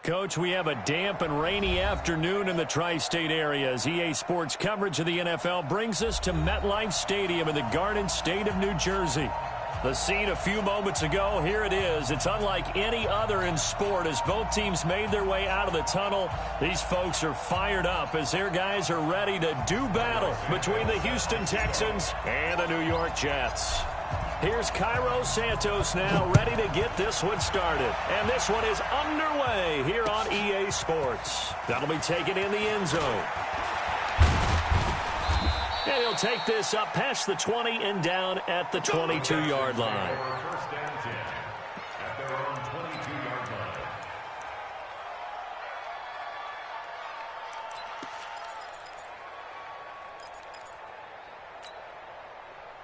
Coach, we have a damp and rainy afternoon in the tri-state area as EA Sports coverage of the NFL brings us to MetLife Stadium in the Garden State of New Jersey. The scene a few moments ago, here it is. It's unlike any other in sport as both teams made their way out of the tunnel. These folks are fired up as their guys are ready to do battle between the Houston Texans and the New York Jets. Here's Cairo Santos now ready to get this one started. And this one is underway here on EA Sports. That'll be taken in the end zone. And he'll take this up past the 20 and down at the 22-yard line.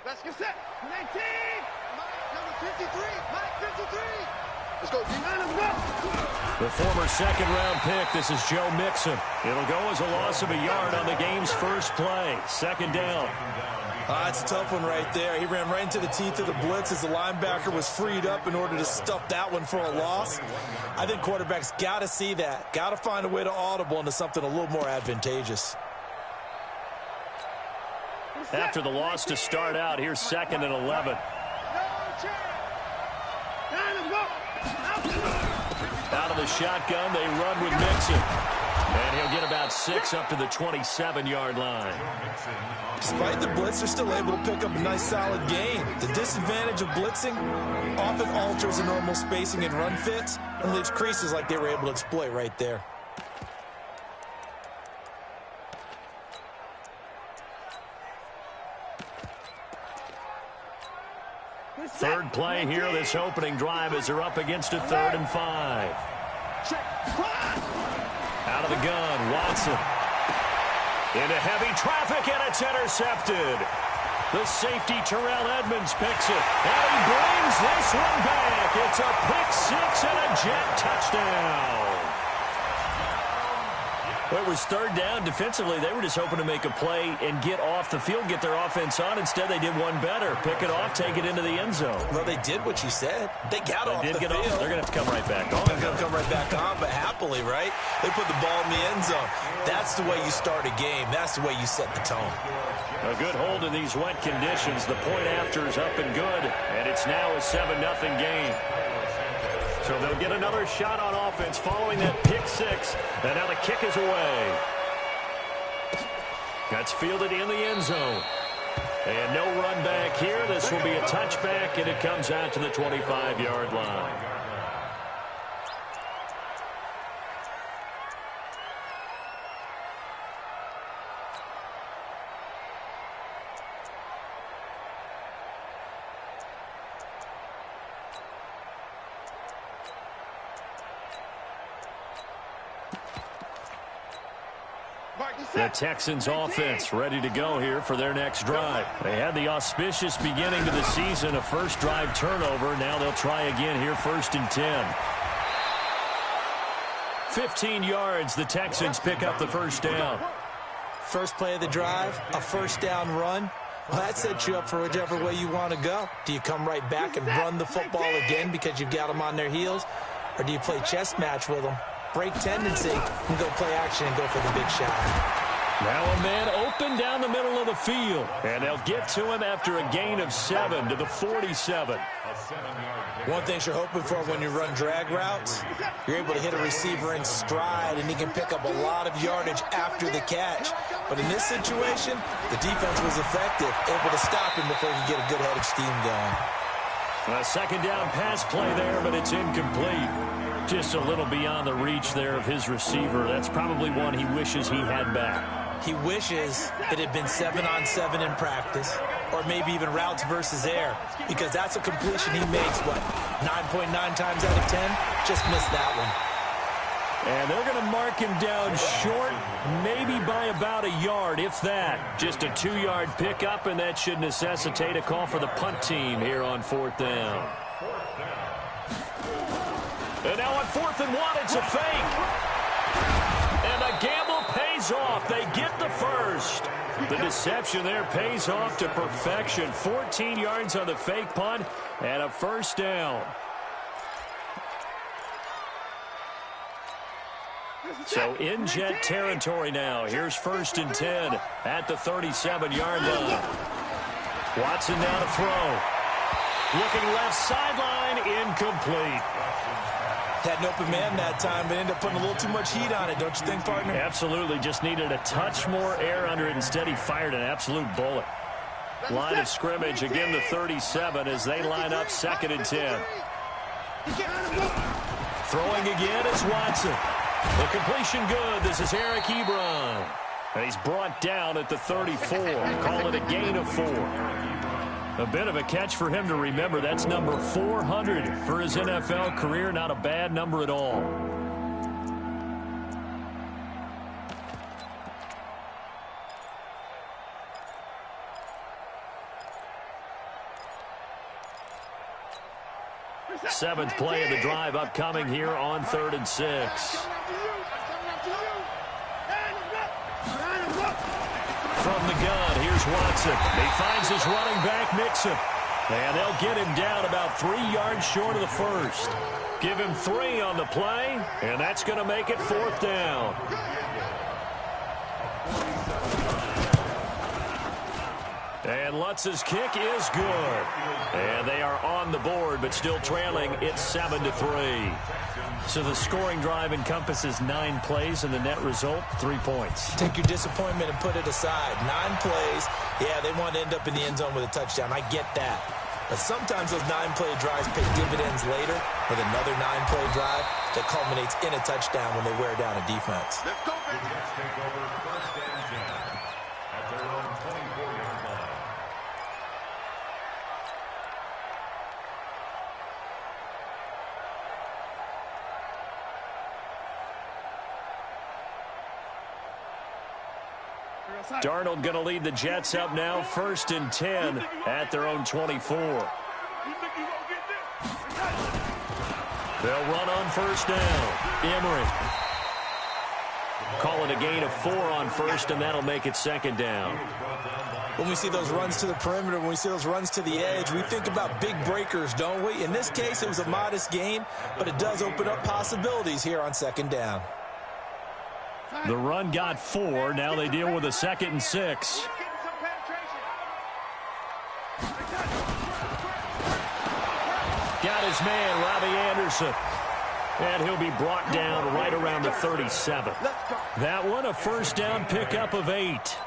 Let's get set. 19. Number 53. Mike 53. Let's go. D9, let's go. The former second-round pick, this is Joe Mixon. It'll go as a loss of a yard on the game's first play. Second down. It's a tough one right there. He ran right into the teeth of the blitz as the linebacker was freed up in order to stuff that one for a loss. I think quarterbacks got to see that. Got to find a way to audible into something a little more advantageous. After the loss to start out, here's 2nd and 11. Out of the shotgun, they run with Mixon. And he'll get about 6 up to the 27-yard line. Despite the blitz, they're still able to pick up a nice solid gain. The disadvantage of blitzing often alters the normal spacing and run fits and leaves creases like they were able to exploit right there. Third play here, this opening drive as they're up against a 3rd and 5. Out of the gun, Watson. Into heavy traffic, and it's intercepted. The safety, Terrell Edmonds, picks it. And he brings this one back. It's a pick 6 and a Jet touchdown. Well, it was 3rd down. Defensively, they were just hoping to make a play and get off the field, get their offense on. Instead, they did one better. Pick it off, take it into the end zone. Well, they did what you said. They got off the field. They're going to have to come right back on. They're going to come right back on, but happily, right? They put the ball in the end zone. That's the way you start a game. That's the way you set the tone. A good hold in these wet conditions. The point after is up and good, and it's now a 7-0 game. So they'll get another shot on offense following that pick 6. And now the kick is away. That's fielded in the end zone. And no run back here. This will be a touchback, and it comes out to the 25-yard line. The Texans offense ready to go here for their next drive. They had the auspicious beginning to the season, a first drive turnover. Now they'll try again here, 1st and 10. 15 yards, the Texans pick up the first down. First play of the drive, a first down run. Well, that sets you up for whichever way you want to go. Do you come right back and run the football again because you've got them on their heels? Or do you play chess match with them, break tendency, and go play action and go for the big shot? Now a man open down the middle of the field. And they'll get to him after a gain of 7 to the 47. One thing you're hoping for when you run drag routes, you're able to hit a receiver in stride, and he can pick up a lot of yardage after the catch. But in this situation, the defense was effective, able to stop him before he could get a good head of steam going. A second down pass play there, but it's incomplete. Just a little beyond the reach there of his receiver. That's probably one he wishes he had back. He wishes it had been 7-on-7 in practice, or maybe even routes versus air, because that's a completion he makes, 9.9 times out of 10? Just missed that one. And they're going to mark him down short, maybe by about a yard, if that. Just a 2-yard pickup, and that should necessitate a call for the punt team here on 4th down. And now on 4th and 1, it's a fake. And the gamble pays off. They get the first. The deception there pays off to perfection. 14 yards on the fake punt and a first down. So in Jet territory now. Here's 1st and 10 at the 37-yard line. Watson now to throw. Looking left sideline, incomplete. Had an open man that time, but ended up putting a little too much heat on it, don't you think, partner? Absolutely. Just needed a touch more air under it. Instead, he fired an absolute bullet. Line of scrimmage, again the 37 as they line up 2nd and 10. Throwing again is Watson. The completion good. This is Eric Ebron. And he's brought down at the 34. Call it a gain of 4. A bit of a catch for him to remember. That's number 400 for his NFL career. Not a bad number at all. Seventh play of the drive upcoming here on 3rd and 6. From the gun, here's Watson. He finds his running back, Mixon. And they'll get him down about 3 yards short of the first. Give him 3 on the play, and that's going to make it 4th down. And Lutz's kick is good. And they are on the board, but still trailing. It's 7-3. So the scoring drive encompasses 9 plays, and the net result, 3 points. Take your disappointment and put it aside. 9 plays. Yeah, they want to end up in the end zone with a touchdown. I get that. But sometimes those 9-play drives pay dividends later with another 9-play drive that culminates in a touchdown when they wear down a defense. Let's go, baby. Take over 1st and 10 at their own 24-yard line. Darnold going to lead the Jets up now, 1st and 10 at their own 24. They'll run on 1st down. Emery. Call it a gain of 4 on 1st, and that'll make it 2nd down. When we see those runs to the perimeter, when we see those runs to the edge, we think about big breakers, don't we? In this case, it was a modest gain, but it does open up possibilities here on 2nd down. The run got 4. Now they deal with a 2nd and 6. Got his man, Robbie Anderson. And he'll be brought down right around the 37. That one, a 1st down pickup of 8.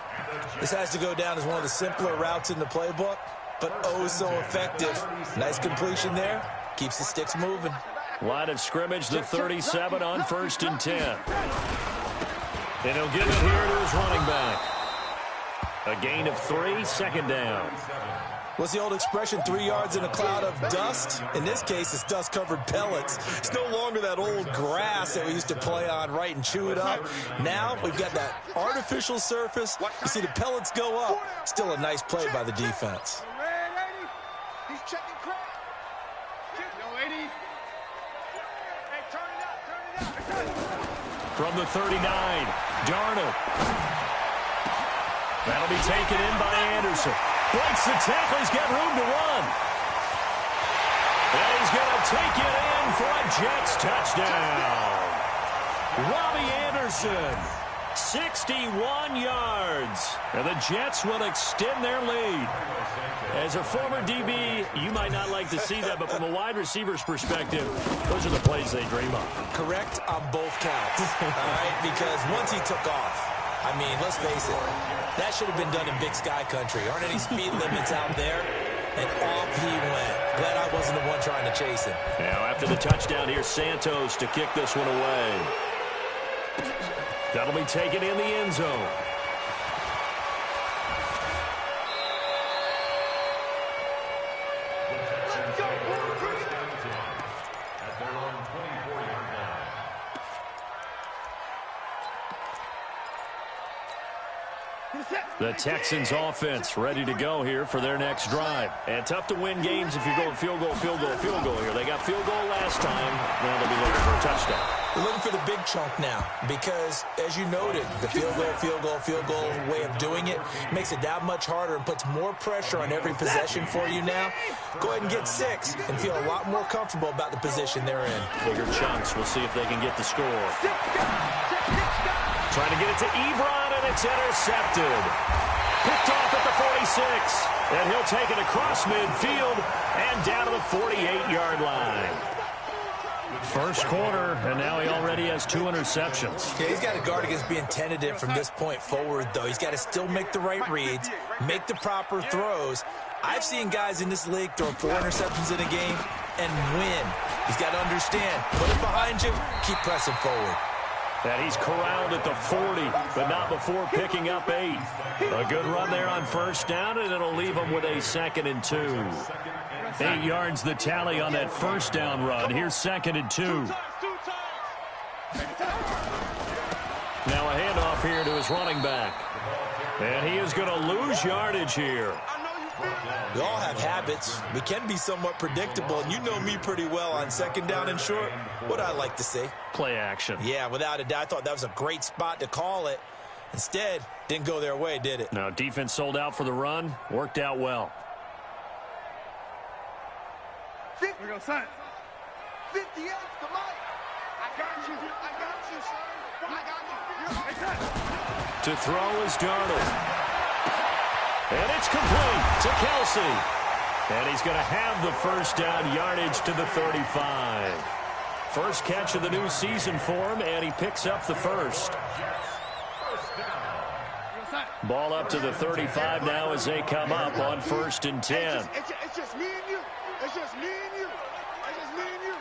This has to go down as one of the simpler routes in the playbook, but oh so effective. Nice completion there. Keeps the sticks moving. Line of scrimmage, the 37 on 1st and 10. And he'll give it here to his running back. A gain of 3, 2nd down. What's the old expression, 3 yards in a cloud of dust? In this case, it's dust-covered pellets. It's no longer that old grass that we used to play on, right, and chew it up. Now we've got that artificial surface. You see the pellets go up. Still a nice play by the defense. He's checking crack. Yo, 80. Hey, turn it up. From the 39, Darnold. That'll be taken in by Anderson. Breaks the tackle. He's got room to run. And he's going to take it in for a Jets touchdown. Robbie Anderson, 61 yards. And the Jets will extend their lead. As a former DB, you might not like to see that, but from a wide receiver's perspective, those are the plays they dream of. Correct on both counts, all right? Because once he took off, I mean, let's face it, that should have been done in Big Sky country. Aren't any speed limits out there? And off he went. Glad I wasn't the one trying to chase him. Now, after the touchdown, here's Santos to kick this one away. That'll be taken in the end zone. The Texans offense ready to go here for their next drive. And tough to win games if you're going field goal, field goal, field goal here. They got field goal last time. Now they'll be looking for a touchdown. You're looking for the big chunk now because, as you noted, the field goal way of doing it makes it that much harder and puts more pressure on every possession for you now. Go ahead and get 6 and feel a lot more comfortable about the position they're in. Bigger chunks. We'll see if they can get the score. Trying to get it to Ebron, and it's intercepted. Picked off at the 46. And he'll take it across midfield and down to the 48-yard line. First quarter, and now he already has 2 interceptions. Yeah, he's got to guard against being tentative from this point forward, though. He's got to still make the right reads, make the proper throws. I've seen guys in this league throw 4 interceptions in a game and win. He's got to understand, put it behind you, keep pressing forward. And he's corralled at the 40, but not before picking up 8. A good run there on first down, and it'll leave him with a 2nd and 2. 8 yards the tally on that first down run. Here's 2nd and 2. Now a handoff here to his running back. And he is going to lose yardage here. We all have habits. We can be somewhat predictable, and you know me pretty well on 2nd down and short. What I like to say? Play action. Yeah, without a doubt. I thought that was a great spot to call it. Instead, didn't go their way, did it? Now, defense sold out for the run. Worked out well. We go, son. 58 to Mike. I got you. I got you, son. I got you. To throw is Darnold. And it's complete to Kelsey. And he's going to have the first down, yardage to the 35. First catch of the new season for him, and he picks up the first. Ball up to the 35 now as they come up on 1st and 10. It's just me and you. It's just me and you. It's just me and you.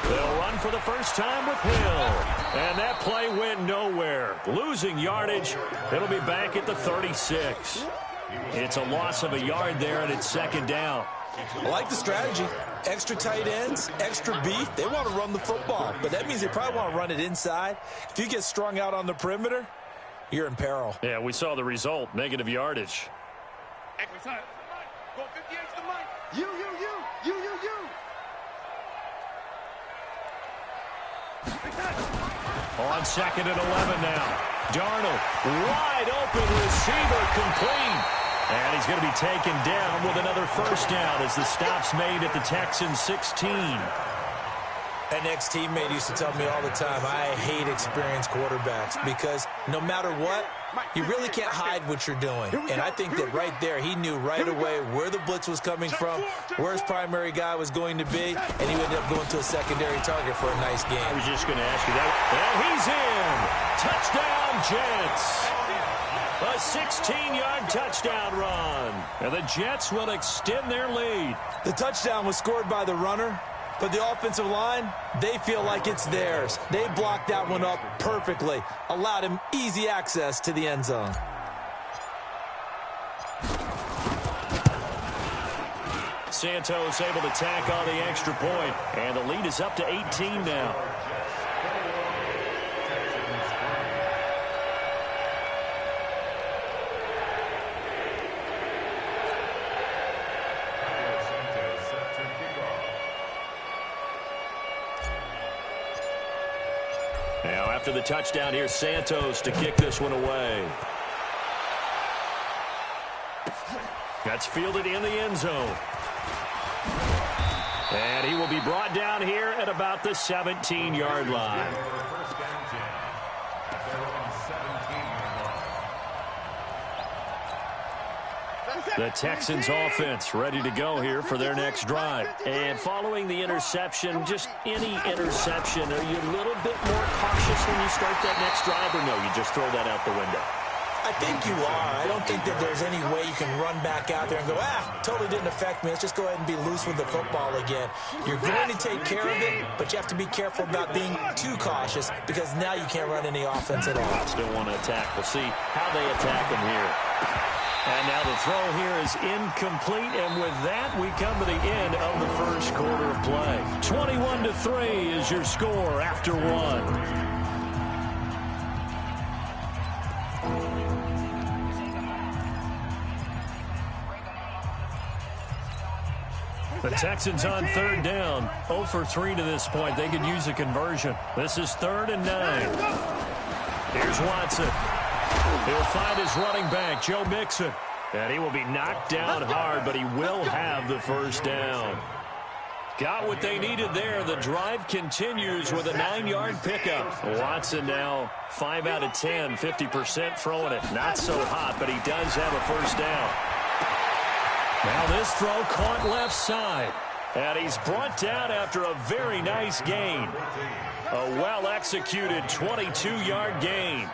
They'll run for the first time with Hill. And that play went nowhere. Losing yardage. It'll be back at the 36. It's a loss of a yard there, and it's 2nd down. I like the strategy. Extra tight ends, extra beef. They want to run the football, but that means they probably want to run it inside. If you get strung out on the perimeter, you're in peril. Yeah, we saw the result. Negative yardage. Go 58 to Mike. You. On 2nd and 11 now. Darnold, wide open receiver, complete. And he's going to be taken down with another first down as the stop's made at the Texans 16. An ex-teammate used to tell me all the time, I hate experienced quarterbacks because no matter what, you really can't hide what you're doing. And I think that right there, he knew right away where the blitz was coming from, where his primary guy was going to be, and he ended up going to a secondary target for a nice game. I was just going to ask you that. And he's in. Touchdown, Jets. A 16-yard touchdown run. And the Jets will extend their lead. The touchdown was scored by the runner. But the offensive line, they feel like it's theirs. They blocked that one up perfectly, allowed him easy access to the end zone. Santos able to tack on the extra point, and the lead is up to 18 now. Now, after the touchdown, here's Santos to kick this one away. That's fielded in the end zone. And he will be brought down here at about the 17-yard line. The Texans offense ready to go here for their next drive. And following the interception, just any interception, are you a little bit more cautious when you start that next drive, or no, you just throw that out the window? I think you are. I don't think that there's any way you can run back out there and go, totally didn't affect me. Let's just go ahead and be loose with the football again. You're going to take care of it, but you have to be careful about being too cautious because now you can't run any offense at all. Still want to attack. We'll see how they attack him here. And now the throw here is incomplete, and with that, we come to the end of the first quarter of play. 21-3 is your score after one. The Texans on third down. 0 for 3 to this point. They could use a conversion. This is 3rd and 9. Here's Watson. He'll find his running back, Joe Mixon. And he will be knocked down hard, but he will have the first down. Got what they needed there. The drive continues with a 9-yard pickup. Watson now 5 out of 10, 50% throwing it. Not so hot, but he does have a first down. Now this throw caught left side. And he's brought down after a very nice gain. A well-executed 22-yard gain.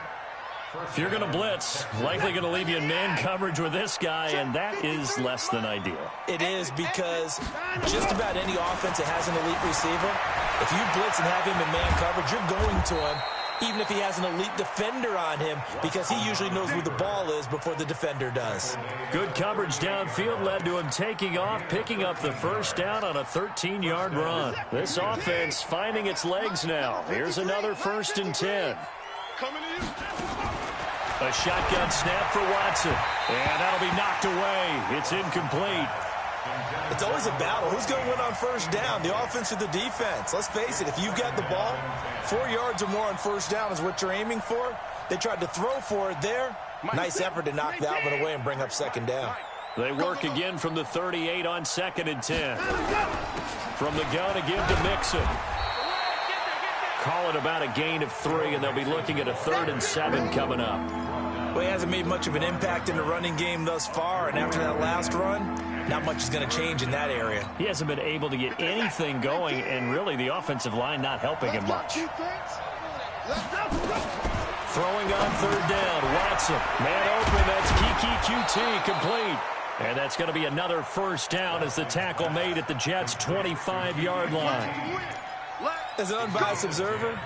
If you're going to blitz, likely going to leave you in man coverage with this guy, and that is less than ideal. It is, because just about any offense that has an elite receiver, if you blitz and have him in man coverage, you're going to him, even if he has an elite defender on him, because he usually knows where the ball is before the defender does. Good coverage downfield led to him taking off, picking up the first down on a 13-yard run. This offense finding its legs now. Here's another 1st and 10. A shotgun snap for Watson. And that'll be knocked away. It's incomplete. It's always a battle. Who's going to win on first down, the offense or the defense? Let's face it, if you've got the ball, 4 yards or more on first down is what you're aiming for. They tried to throw for it there. Nice effort to knock that one away and bring up 2nd down. They work again from the 38 on 2nd and 10. From the gun to give to Mixon. Call it about a gain of 3, and they'll be looking at a 3rd and 7 coming up. Well, he hasn't made much of an impact in the running game thus far, and after that last run, not much is going to change in that area. He hasn't been able to get anything going, and really the offensive line not helping him much. Throwing on 3rd down, Watson. Man open, that's Kiki QT, complete. And that's going to be another first down as the tackle made at the Jets' 25-yard line. As an unbiased observer,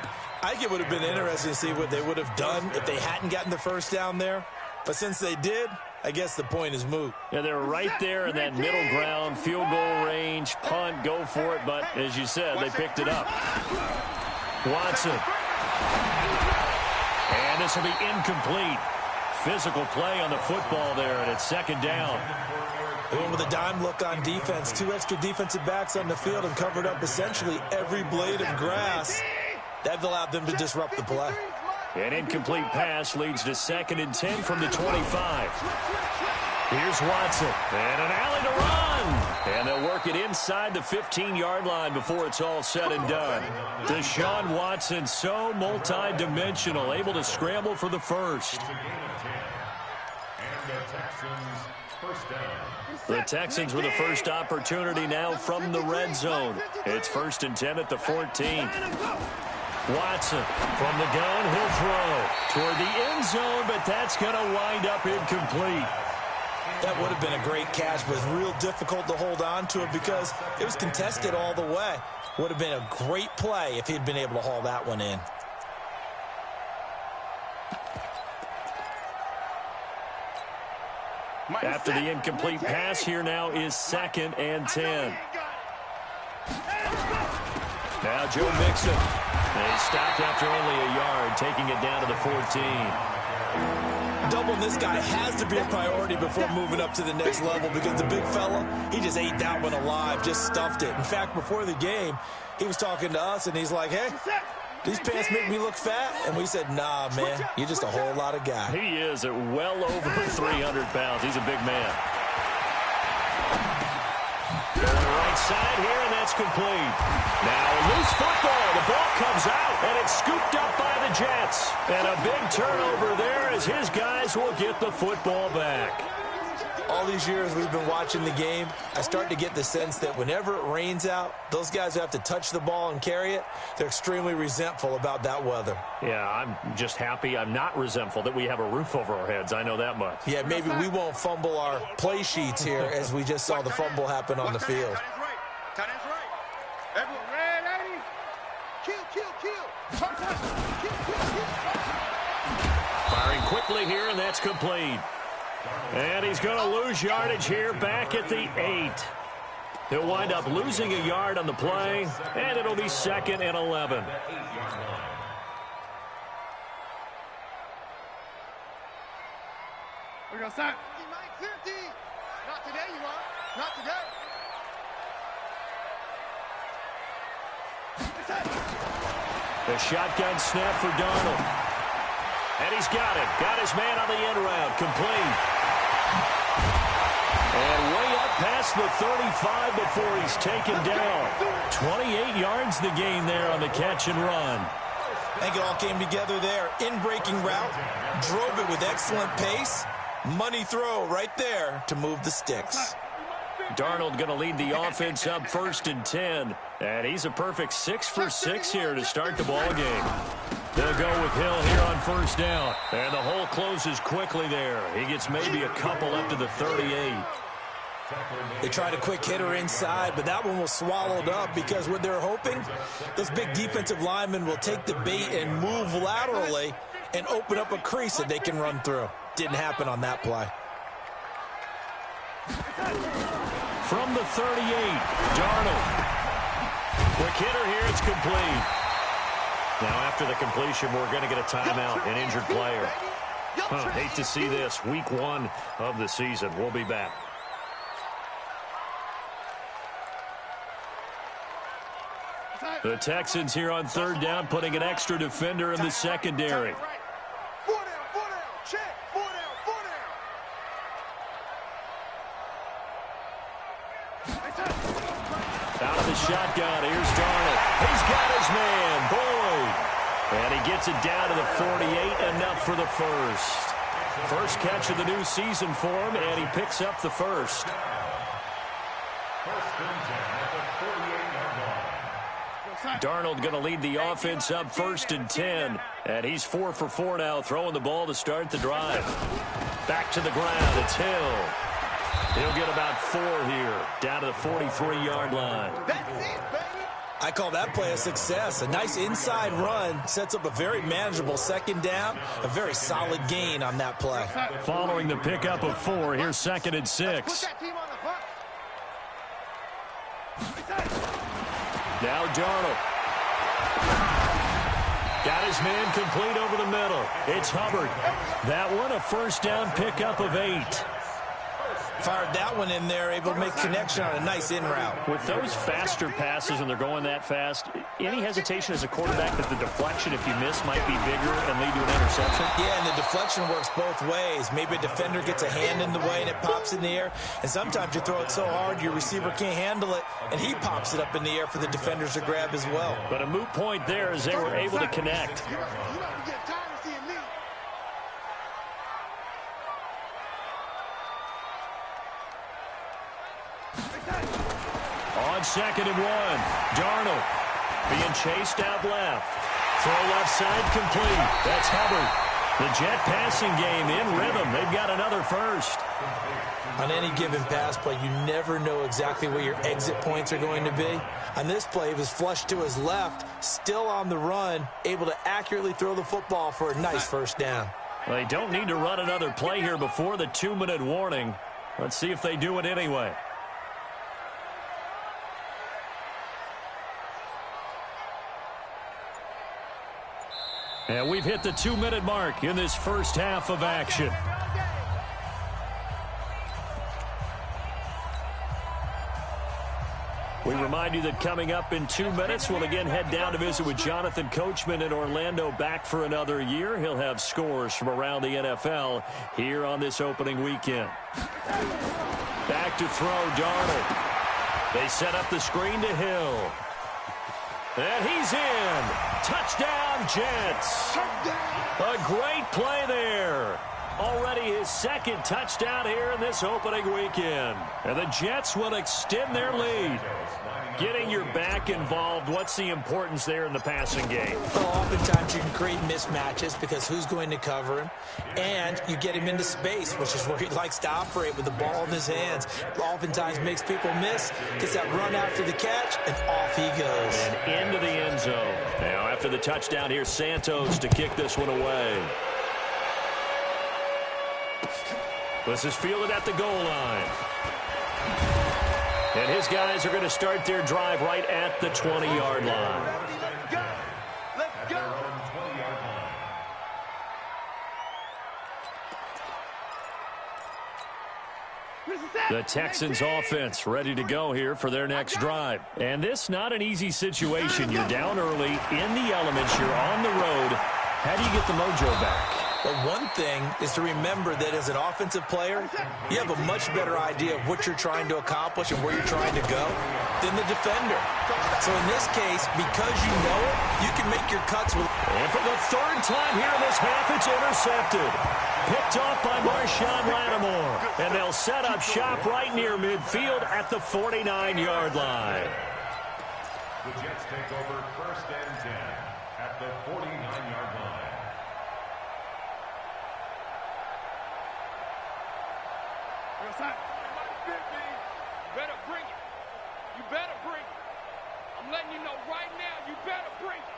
I think it would have been interesting to see what they would have done if they hadn't gotten the first down there. But since they did, I guess the point is moot. Yeah, they're right there in that middle ground, field goal range, punt, go for it. But as you said, they picked it up. Watson. And this will be incomplete. Physical play on the football there, and it's 2nd down. They went with a dime look on defense. 2 extra defensive backs on the field and covered up essentially every blade of grass. That allowed them to disrupt the play. An incomplete pass leads to 2nd and 10 from the 25. Here's Watson. And an alley to run. And they'll work it inside the 15-yard line before it's all said and done. Deshaun Watson, so multi-dimensional, able to scramble for the first. The Texans with the first opportunity now from the red zone. It's 1st and 10 at the 14. Watson from the gun, he'll throw toward the end zone, but that's going to wind up incomplete. That would have been a great catch, but it's real difficult to hold on to it because it was contested all the way. Would have been a great play if he'd been able to haul that one in. After the incomplete pass, here now is 2nd and 10. Now Joe Mixon. They stopped after only a yard, taking it down to the 14. Doubling this guy has to be a priority before moving up to the next level because the big fella, he just ate that one alive, just stuffed it. In fact, before the game, he was talking to us, and he's like, hey, these pants make me look fat? And we said, nah, man, you're just a whole lot of guy. He is at well over 300 pounds. He's a big man. Going to the right side here, and that's complete. Now a loose football. The ball comes out, and it's scooped up by the Jets. And a big turnover there as his guys will get the football back. All these years we've been watching the game, I start to get the sense that whenever it rains out, those guys who have to touch the ball and carry it, they're extremely resentful about that weather. Yeah, I'm just happy I'm not resentful that we have a roof over our heads. I know that much. Yeah, maybe we won't fumble our play sheets here as we just saw the fumble happen on the field. Tight end's right. Everyone ready? Kill. Firing quickly here, and that's complete. And he's going to lose yardage here back at the 8. He'll wind up losing a yard on the play, and it'll be 2nd and 11. We're going to start. 50. Not today, you are. Not today. The shotgun snap for Darnold. And he's got it. Got his man on the end route. Complete. And way up past the 35 before he's taken down. 28 yards the gain there on the catch and run. I think it all came together there. In-breaking route. Drove it with excellent pace. Money throw right there to move the sticks. Darnold going to lead the offense up 1st and 10. And he's a perfect 6 for 6 here to start the ball game. They'll go with Hill here on 1st down. And the hole closes quickly there. He gets maybe a couple up to the 38. They tried a quick hitter inside, but that one was swallowed up because what they're hoping, those big defensive linemen will take the bait and move laterally and open up a crease that they can run through. Didn't happen on that play. From the 38, Darnold. Quick hitter here, it's complete. Now after the completion, we're going to get a timeout, an injured player. Hate to see this. Week 1 of the season. We'll be back. The Texans here on 3rd down, putting an extra defender in the secondary. Out of the shotgun, here's Darnold. He's got his man, Boyd. And he gets it down to the 48, enough for the first. First catch of the new season for him, and he picks up the first. Darnold going to lead the offense up 1st and 10. And he's 4 for 4 now, throwing the ball to start the drive. Back to the ground, it's Hill. He'll get about 4 here, down to the 43-yard line. I call that play a success. A nice inside run sets up a very manageable 2nd down, a very solid gain on that play. Following the pickup of 4, here's 2nd and 6. Now Darnold. Got his man complete over the middle. It's Hubbard. That one a 1st down pickup of 8. Fired that one in there, able to make connection on a nice in route. With those faster passes and they're going that fast, any hesitation as a quarterback that the deflection, if you miss, might be bigger and lead to an interception? Yeah, and the deflection works both ways. Maybe a defender gets a hand in the way and it pops in the air. And sometimes you throw it so hard your receiver can't handle it, and he pops it up in the air for the defenders to grab as well. But a moot point there as they were able to connect. On 2nd and 1, Darnold being chased out left. Throw left side complete. That's Hubbard. The Jet passing game in rhythm. They've got another first. On any given pass play, you never know exactly where your exit points are going to be. On this play, he was flushed to his left, still on the run, able to accurately throw the football for a nice 1st down. They don't need to run another play here before the 2-minute warning. Let's see if they do it anyway. And we've hit the 2-minute mark in this first half of action. We remind you that coming up in 2 minutes, we'll again head down to visit with Jonathan Coachman in Orlando, back for another year. He'll have scores from around the NFL here on this opening weekend. Back to throw, Darnold. They set up the screen to Hill. And he's in. Touchdown, Jets. A great play there. Already his 2nd touchdown here in this opening weekend. And the Jets will extend their lead. Getting your back involved, what's the importance there in the passing game? Well, oftentimes you can create mismatches because who's going to cover him, and you get him into space, which is where he likes to operate with the ball in his hands. Oftentimes makes people miss, gets that run after the catch, and off he goes. And into the end zone. Now after the touchdown, here's Santos to kick this one away. This is fielded at the goal line. And his guys are going to start their drive right at the 20-yard line. Let's go. This is it. The Texans offense ready to go here for their next drive. And this not an easy situation. You're down early, in the elements, you're on the road. How do you get the mojo back? Well, one thing is to remember that as an offensive player, you have a much better idea of what you're trying to accomplish and where you're trying to go than the defender. So in this case, because you know it, you can make your cuts with. And for the third time here in this half, it's intercepted. Picked off by Marshawn Lattimore. And they'll set up shop right near midfield at the 49-yard line. The Jets take over 1st and 10 at the 49-yard line. Better bring it. You better bring it. I'm letting you know right now, you better bring it.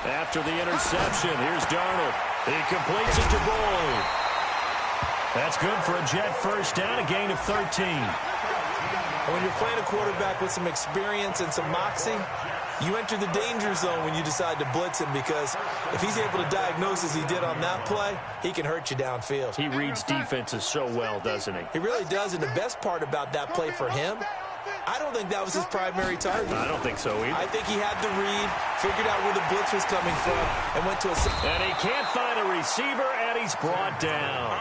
After the interception, here's Darnold. He completes it to Boyd. That's good for a Jet first down, a gain of 13. When you're playing a quarterback with some experience and some moxie, you enter the danger zone when you decide to blitz him, because if he's able to diagnose as he did on that play, he can hurt you downfield. He reads defenses so well, doesn't he? He really does, and the best part about that play for him, I don't think that was his primary target. I don't think so either. I think he had the read, figured out where the blitz was coming from, and went to a... And he can't find a receiver, and he's brought down.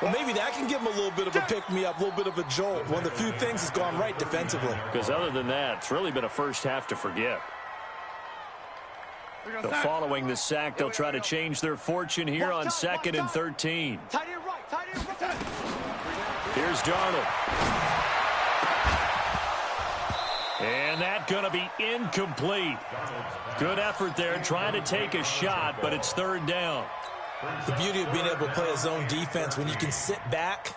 Well, maybe that can give him a little bit of a pick-me-up, a little bit of a jolt. One of the few things has gone right defensively. Because other than that, it's really been a first half to forget. So following the sack, they'll try to change their fortune here on 2nd and 13. Here's Darnold. And that's going to be incomplete. Good effort there, trying to take a shot, but it's 3rd down. The beauty of being able to play a zone defense, when you can sit back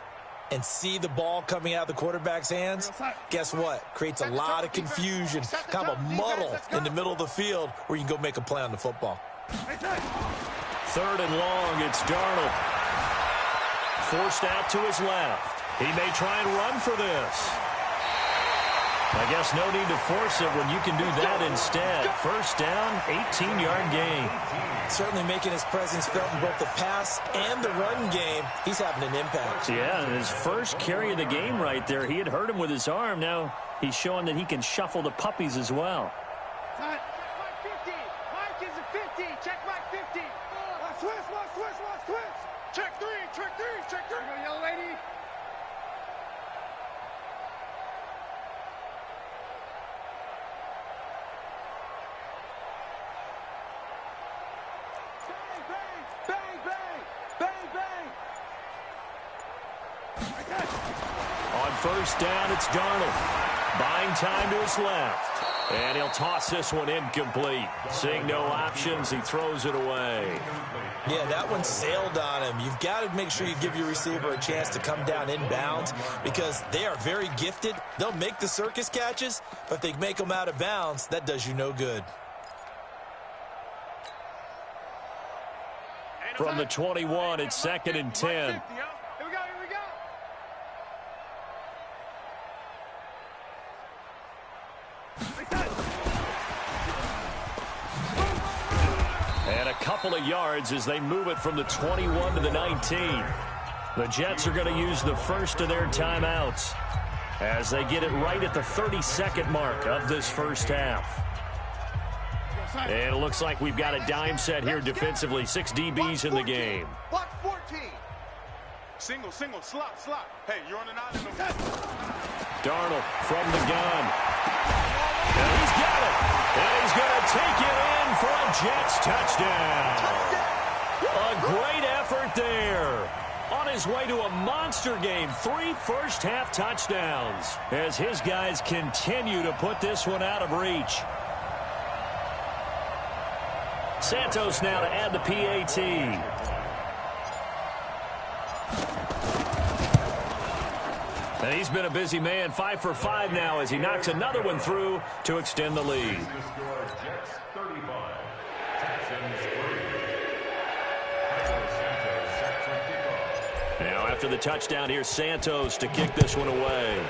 and see the ball coming out of the quarterback's hands, guess what? Creates a lot of confusion, kind of a muddle in the middle of the field where you can go make a play on the football. 3rd and long, it's Darnold. Forced out to his left. He may try and run for this. I guess no need to force it when you can do that instead. 1st down, 18-yard gain. Certainly making his presence felt in both the pass and the run game. He's having an impact. Yeah, his first carry of the game right there. He had hurt him with his arm. Now he's showing that he can shuffle the puppies as well. Check Mike 50. Mike is a 50. Check Mike 50. Switch. Check 3. Check 3. Young lady. On 1st down, it's Darnold. Buying time to his left. And he'll toss this one incomplete. Seeing no options, he throws it away. Yeah, that one sailed on him. You've got to make sure you give your receiver a chance to come down inbounds, because they are very gifted. They'll make the circus catches, but if they make them out of bounds, that does you no good. From the 21, it's 2nd and 10. Here we go. And a couple of yards as they move it from the 21 to the 19. The Jets are going to use the first of their timeouts as they get it right at the 32nd mark of this first half. And it looks like we've got a dime set here defensively. 6 DBs in the game. Block 14. Single, slot. Hey, you're on an island over there. Darnold from the gun. And he's got it. And he's going to take it in for a Jets touchdown. A great effort there. On his way to a monster game. 3 first-half touchdowns as his guys continue to put this one out of reach. Santos now to add the PAT. And he's been a busy man, 5 for 5 now as he knocks another one through to extend the lead. Jets 35, Texans 3. Now after the touchdown, here's Santos to kick this one away.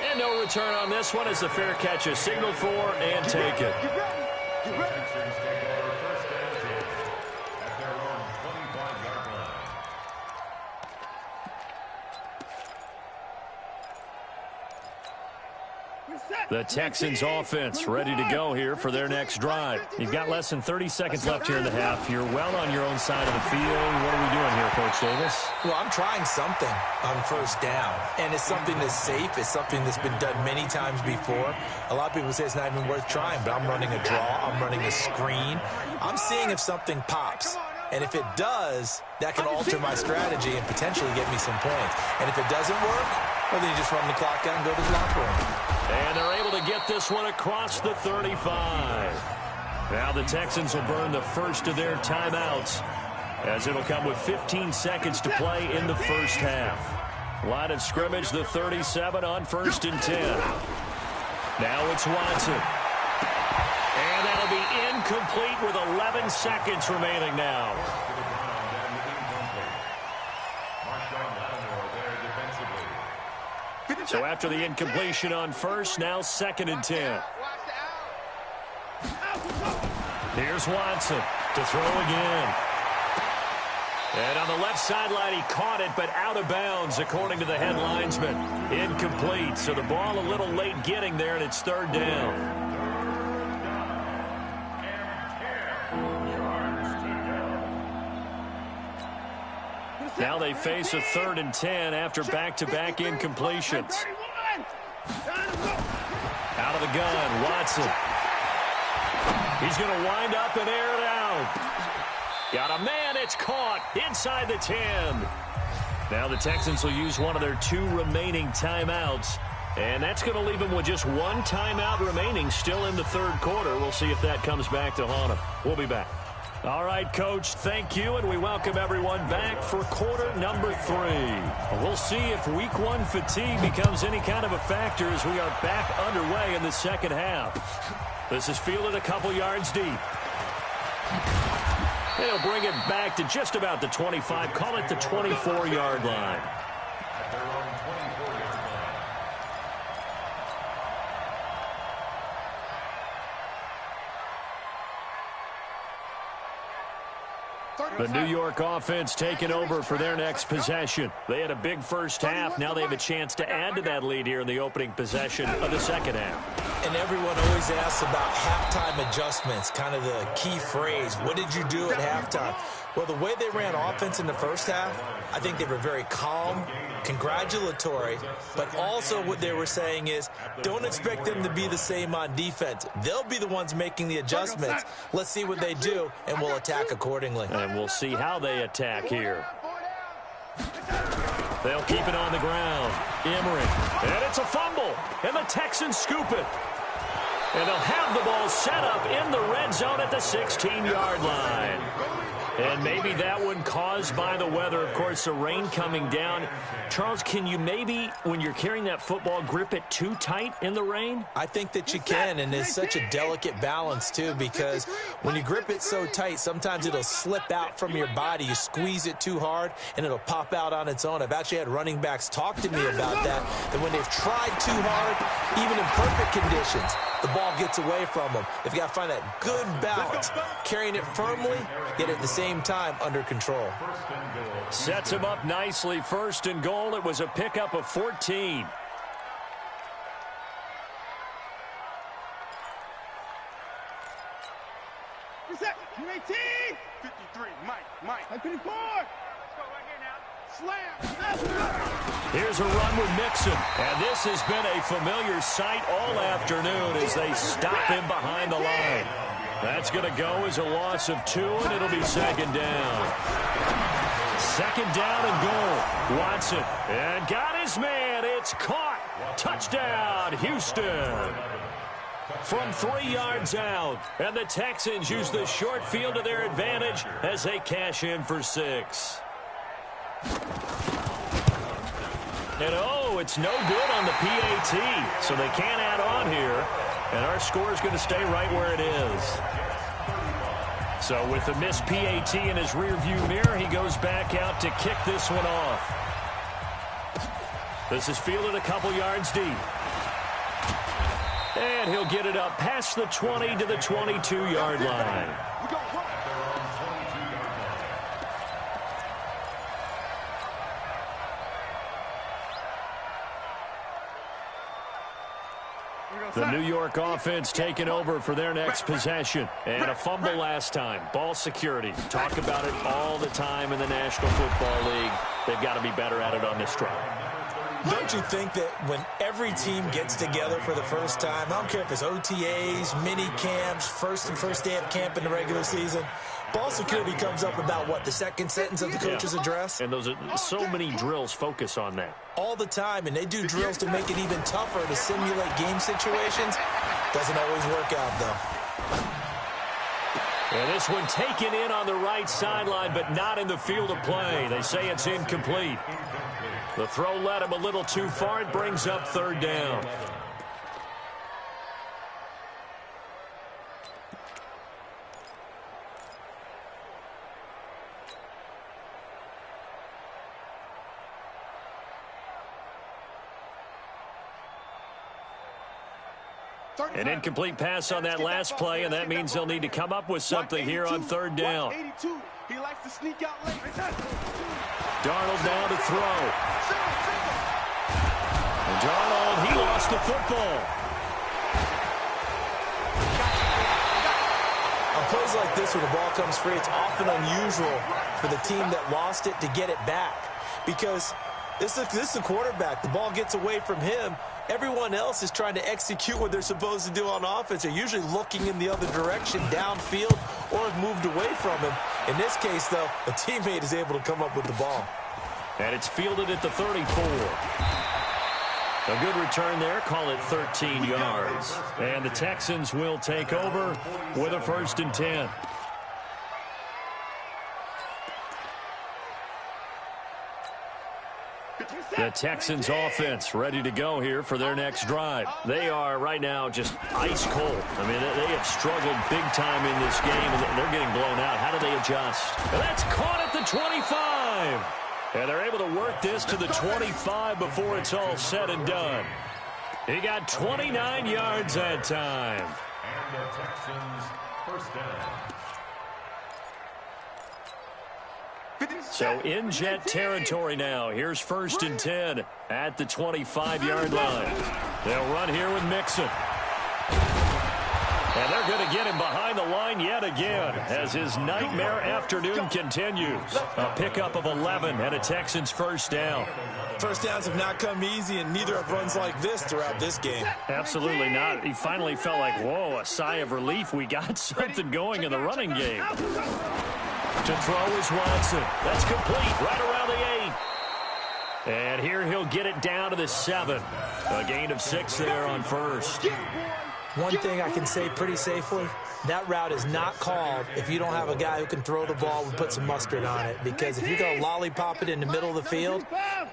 And no return on this one as the fair catch is signaled for and taken. You ready? Texans take over 1st and 10 at their own 25-yard line. The Texans offense ready to go here for their next drive. You've got less than 30 seconds left here in the half. You're well on your own side of the field. What are we doing here, Coach Davis? Well, I'm trying something on first down, and it's something that's safe. It's something that's been done many times before. A lot of people say it's not even worth trying, but I'm running a draw. I'm running a screen. I'm seeing if something pops. And if it does, that can alter my strategy and potentially get me some points. And if it doesn't work, well, then you just run the clock out and go to the locker room. And they're able to get this one across the 35. Now the Texans will burn the first of their timeouts, as it'll come with 15 seconds to play in the first half. Line of scrimmage, the 37 on 1st and 10. Now it's Watson. And that'll be incomplete with 11 seconds remaining now. So after the incompletion on first, now 2nd and 10. Here's Watson to throw again. And on the left sideline, he caught it, but out of bounds, according to the head linesman. Incomplete, so the ball a little late getting there, and it's 3rd down. Now they face a 3rd and 10 after back-to-back incompletions. Out of the gun, Watson. He's going to wind up and air it out. Got a man, it's caught inside the 10. Now the Texans will use one of their 2 remaining timeouts. And that's going to leave them with just 1 timeout remaining still in the 3rd quarter. We'll see if that comes back to haunt them. We'll be back. All right, Coach, thank you, and we welcome everyone back for quarter number 3. We'll see if week 1 fatigue becomes any kind of a factor as we are back underway in the second half. This is fielded a couple yards deep. And he'll bring it back to just about the 25, call it the 24-yard line. The New York offense taking over for their next possession. They had a big first half. Now they have a chance to add to that lead here in the opening possession of the second half. And everyone always asks about halftime adjustments, kind of the key phrase. What did you do at halftime? Well, the way they ran offense in the first half, I think they were very calm, congratulatory, but also what they were saying is don't expect them to be the same on defense. They'll be the ones making the adjustments. Let's see what they do, and we'll attack accordingly. And we'll see how they attack here. They'll keep it on the ground. Emery. And it's a fumble. And the Texans scoop it. And they'll have the ball set up in the red zone at the 16-yard line. And maybe that one caused by the weather. Of course, the rain coming down. Charles, can you maybe, when you're carrying that football, grip it too tight in the rain? I think that you can, and it's such a delicate balance, too, because when you grip it so tight, sometimes it'll slip out from your body. You squeeze it too hard, and it'll pop out on its own. I've actually had running backs talk to me about that when they've tried too hard, even in perfect conditions, the ball gets away from them. They've got to find that good balance, carrying it firmly, yet at the same time under control. Sets him up nicely. 1st and goal. It was a pickup of 14. Reset. 18. 53. Mike. 54. Let's go right here now. Slam. Here's a run with Mixon. And this has been a familiar sight all afternoon as they stop him behind the line. That's going to go as a loss of 2, and it'll be 2nd down. 2nd down and goal. Watson. And got his man. It's caught. Touchdown, Houston. From 3 yards out. And the Texans use the short field to their advantage as they cash in for 6. And oh, it's no good on the PAT. So they can't add on here. And our score is going to stay right where it is. So with the missed PAT in his rearview mirror, he goes back out to kick this one off. This is fielded a couple yards deep. And he'll get it up past the 20 to the 22-yard line. The New York offense taking over for their next possession. And a fumble last time. Ball security. Talk about it all the time in the National Football League. They've got to be better at it on this drive. Don't you think that when every team gets together for the first time, I don't care if it's OTAs, mini camps, first day of camp in the regular season, ball security comes up about, what, the second sentence of the coach's address? And those are so many drills focus on that. All the time, and they do drills to make it even tougher to simulate game situations. Doesn't always work out, though. And this one taken in on the right sideline, but not in the field of play. They say it's incomplete. The throw led him a little too far. It brings up third down. An incomplete pass on that last play, and that means they'll need to come up with something here on third down. He likes to sneak out late. Darnold now to throw. And Darnold, he lost the football. On plays like this, when the ball comes free, it's often unusual for the team that lost it to get it back. Because this is a quarterback. The ball gets away from him. Everyone else is trying to execute what they're supposed to do on offense. They're usually looking in the other direction, downfield, or have moved away from him. In this case, though, a teammate is able to come up with the ball. And it's fielded at the 34. A good return there. Call it 13 yards. And the Texans will take over with a 1st and 10. The Texans offense ready to go here for their next drive. They are right now just ice cold. I mean, they have struggled big time in this game, and they're getting blown out. How do they adjust? And that's caught at the 25. And they're able to work this to the 25 before it's all said and done. He got 29 yards that time. And the Texans first down. So in Jet territory now. Here's 1st and 10 at the 25-yard line. They'll run here with Mixon. And they're going to get him behind the line yet again as his nightmare afternoon continues. A pickup of 11 and a Texans first down. First downs have not come easy, and neither have runs like this throughout this game. Absolutely not. He finally felt like, whoa, a sigh of relief. We got something going in the running game. To throw is Watson. That's complete right around the 8. And here he'll get it down to the 7. A gain of 6 there on first. One thing I can say pretty safely, that route is not called if you don't have a guy who can throw the ball and put some mustard on it. Because if you're going to lollipop it in the middle of the field,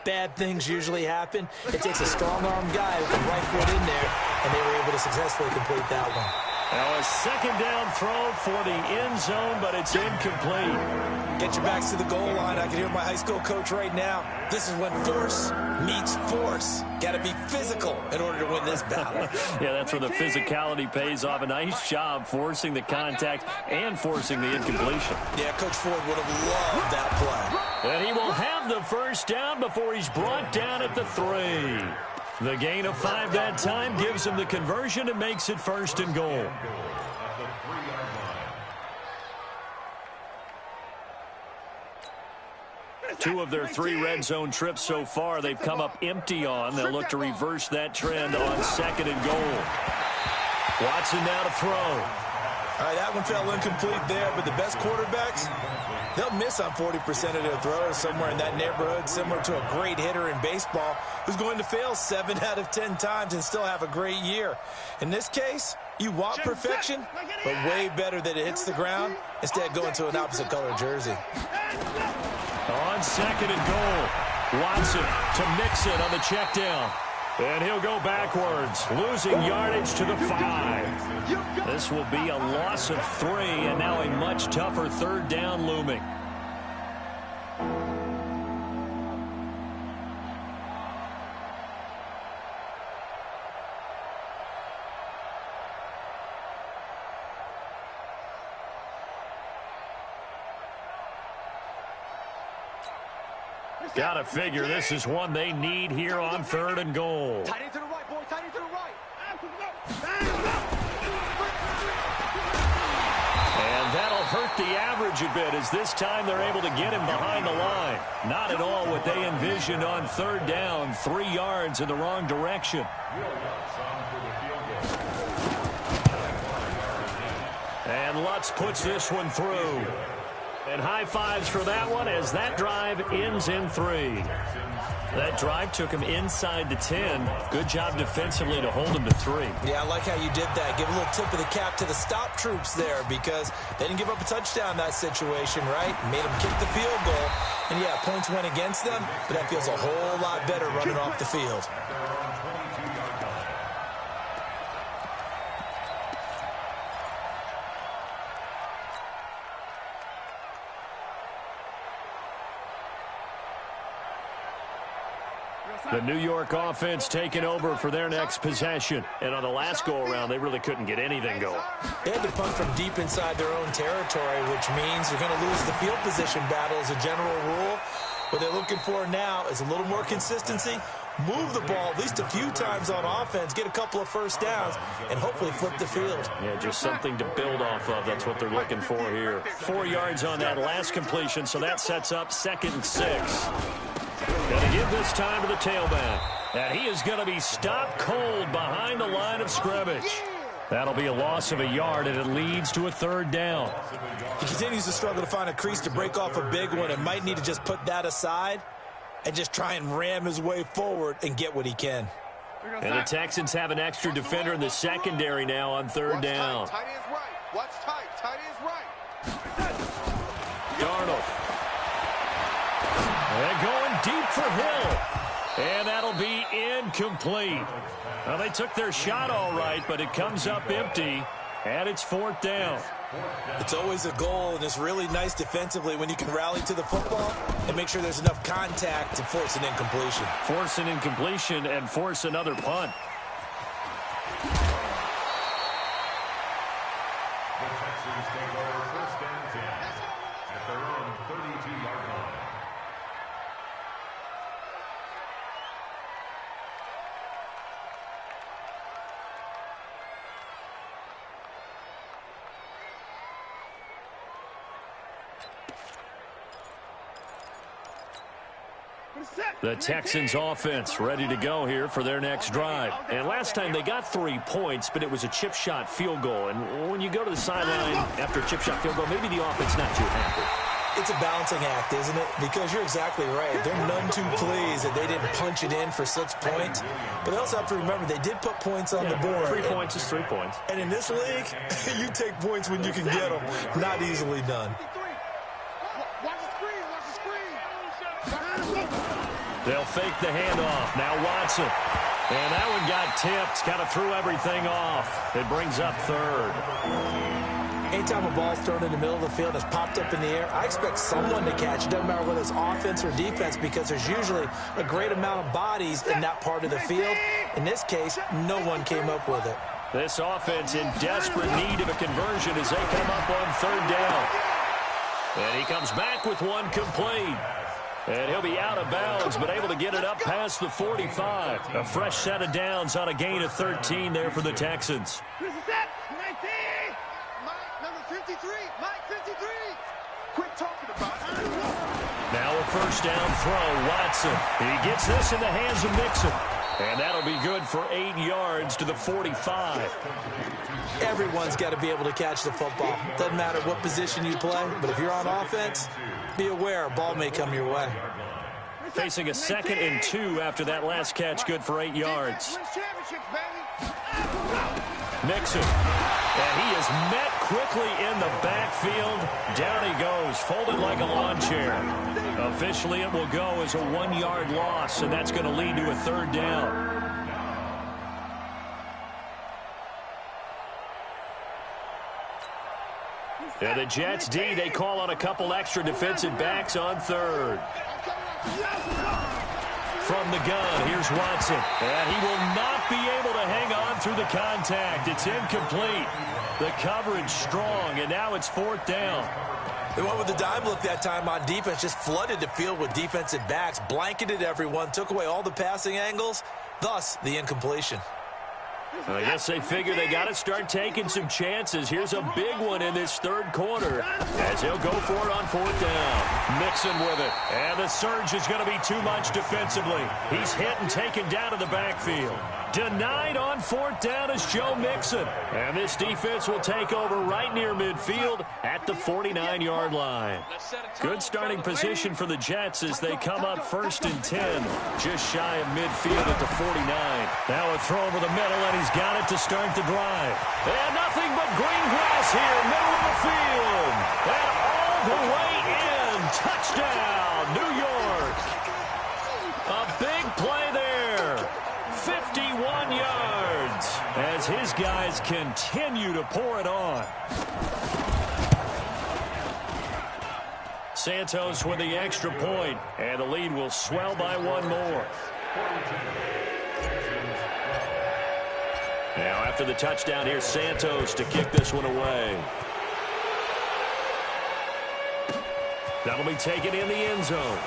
bad things usually happen. It takes a strong-arm guy who can right foot in there, and they were able to successfully complete that one. Now a second down throw for the end zone, but it's incomplete. Get your backs to the goal line. I can hear my high school coach right now. This is when force meets force. Got to be physical in order to win this battle. Yeah, that's where the physicality pays off. A nice job forcing the contact and forcing the incompletion. Yeah, Coach Ford would have loved that play. And he will have the first down before he's brought down at the 3. The gain of 5 that time gives him the conversion and makes it 1st and goal. Two of their 3 red zone trips so far they've come up empty on. They'll look to reverse that trend on 2nd and goal. Watson now to throw. All right, that one fell incomplete there, but the best quarterbacks, they'll miss on 40% of their throws, somewhere in that neighborhood, similar to a great hitter in baseball who's going to fail 7 out of 10 times and still have a great year. In this case, you want perfection, but way better that it hits the ground instead of going to an opposite color jersey. On 2nd and goal, Watson to Mixon on the check down. And he'll go backwards, losing yardage to the 5. This will be a loss of 3, and now a much tougher 3rd down looming. Got to figure this is one they need here on 3rd and goal. Tight end to the right, boy. Tight end to the right. And that'll hurt the average a bit, as this time they're able to get him behind the line. Not at all what they envisioned on third down. 3 yards in the wrong direction. And Lutz puts this one through. And high fives for that one as that drive ends in 3. That drive took him inside the 10. Good job defensively to hold him to 3. Yeah, I like how you did that. Give a little tip of the cap to the stop troops there, because they didn't give up a touchdown in that situation, right? Made them kick the field goal. And, yeah, points went against them, but that feels a whole lot better running off the field. The New York offense taking over for their next possession. And on the last go-around, they really couldn't get anything going. They had to punt from deep inside their own territory, which means you're going to lose the field position battle as a general rule. What they're looking for now is a little more consistency, move the ball at least a few times on offense, get a couple of first downs, and hopefully flip the field. Yeah, just something to build off of. That's what they're looking for here. 4 yards on that last completion, so that sets up 2nd and 6. Going to give this time to the tailback. And he is going to be stopped cold behind the line of scrimmage. That'll be a loss of a yard, and it leads to a 3rd down. He continues to struggle to find a crease to break off a big one, and might need to just put that aside and just try and ram his way forward and get what he can. And the Texans have an extra defender in the secondary now on 3rd down. Tight ends right. Watch tight. Tight ends right. Darnold. And going deep for Hill. And that'll be incomplete. Well, they took their shot all right, but it comes up empty, and it's 4th down. It's always a goal, and it's really nice defensively when you can rally to the football and make sure there's enough contact to force an incompletion. Force an incompletion and force another punt. The Texans take over 1st and 10 at their own 32-yard line. The Texans offense ready to go here for their next drive. And last time they got 3 points, but it was a chip shot field goal. And when you go to the sideline after a chip shot field goal, maybe the offense not too happy. It's a balancing act, isn't it? Because you're exactly right. They're none too pleased that they didn't punch it in for 6 points. But they also have to remember they did put points on the board. 3 points is 3 points. And in this league, you take points when you can get them. Not easily done. They'll fake the handoff. Now Watson. And that one got tipped. Kind of threw everything off. It brings up 3rd. Anytime a ball's thrown in the middle of the field and it's popped up in the air, I expect someone to catch it. Doesn't matter whether it's offense or defense, because there's usually a great amount of bodies in that part of the field. In this case, no one came up with it. This offense in desperate need of a conversion as they come up on 3rd down. And he comes back with one complete. And he'll be out of bounds, but able to get it up past the 45. A fresh set of downs on a gain of 13 there for the Texans. Mike, number 53. Mike, 53. Quit talking about it. Now a 1st down throw. Watson. He gets this in the hands of Mixon. And that'll be good for 8 yards to the 45. Everyone's got to be able to catch the football. Doesn't matter what position you play, but if you're on offense, be aware a ball may come your way. Facing a 2nd and 2 after that last catch, good for 8 yards. Mixon. And he is met quickly in the backfield. Down he goes, folded like a lawn chair. Officially, it will go as a 1-yard loss, and that's going to lead to a 3rd down. And the Jets D, they call on a couple extra defensive backs on 3rd. From the gun, here's Watson. And he will not be able to hang on through the contact. It's incomplete. The coverage strong, and now it's 4th down. They went with the dime look that time on defense, just flooded the field with defensive backs, blanketed everyone, took away all the passing angles, thus the incompletion. I guess they figure they got to start taking some chances. Here's a big one in this third quarter as he'll go for it on fourth down. Mixon with it. And the surge is going to be too much defensively. He's hit and taken down to the backfield. Denied on fourth down is Joe Mixon. And this defense will take over right near midfield at the 49-yard line. Good starting position for the Jets as they come up 1st and 10, just shy of midfield at the 49. Now a throw over the middle, and he's got it to start the drive. And nothing but green grass here, middle of the field. And all the way in. Touchdown, New York. A big play there. 51 yards as his guys continue to pour it on. Santos with the extra point, and the lead will swell by one more. Now after the touchdown, here's Santos to kick this one away. That'll be taken in the end zone.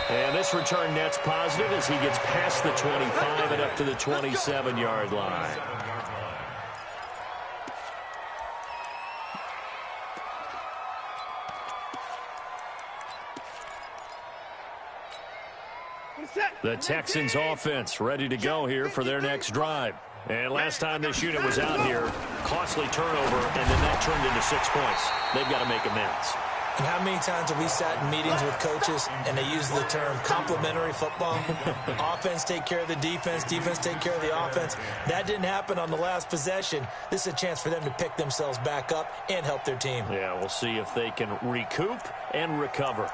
And this return net's positive as he gets past the 25 and up to the 27-yard line. The Texans offense ready to go here for their next drive. And last time this unit was out here, costly turnover, and then that turned into 6 points. They've got to make amends. And how many times have we sat in meetings with coaches and they use the term complementary football? Offense take care of the defense, defense take care of the offense. That didn't happen on the last possession. This is a chance for them to pick themselves back up and help their team. Yeah, we'll see if they can recoup and recover.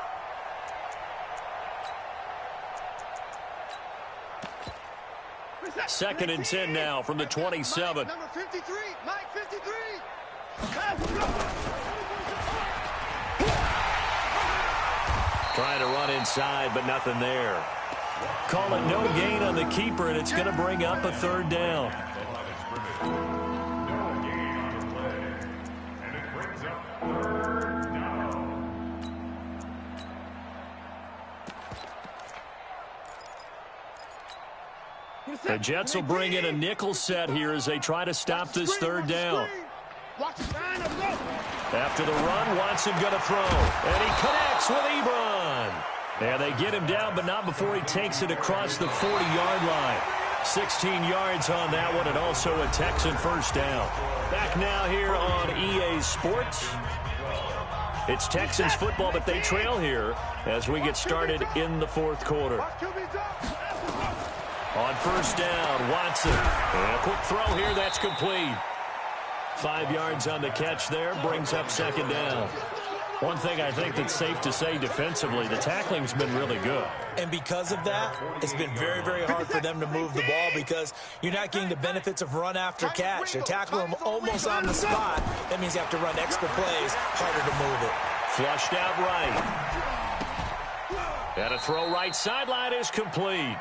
Second and 10 now from the 27. Number 53, Mike 53. Trying to run inside, but nothing there. Call it no gain on the keeper, and it's going to bring up a third down. The Jets will bring in a nickel set here as they try to stop this third down. After the run, Watson going to throw. And he connects with Ebron. And they get him down, but not before he takes it across the 40-yard line. 16 yards on that one, and also a Texan first down. Back now here on EA Sports. It's Texans football, but they trail here as we get started in the fourth quarter. On first down, Watson. And a quick throw here, that's complete. 5 yards on the catch there, brings up second down. One thing I think that's safe to say defensively, the tackling's been really good. And because of that, it's been very, very hard for them to move the ball because you're not getting the benefits of run after catch. They're tackling them almost on the spot. That means you have to run extra plays, harder to move it. Flushed out right. And a throw right sideline is complete.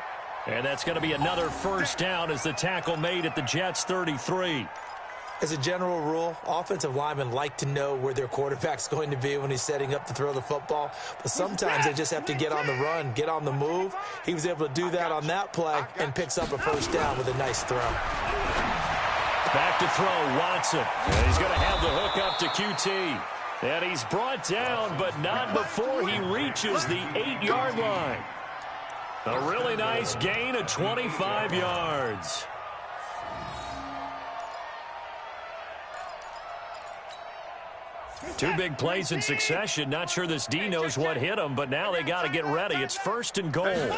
And that's going to be another first down as the tackle made at the Jets' 33. As a general rule, offensive linemen like to know where their quarterback's going to be when he's setting up to throw the football. But sometimes they just have to get on the run, get on the move. He was able to do that on that play and picks up a first down with a nice throw. Back to throw, Watson. And he's going to have the hook up to QT. And he's brought down, but not before he reaches the 8-yard line. A really nice gain of 25 yards. Two big plays in succession. Not sure this D knows what hit him, but now they got to get ready. It's first and goal.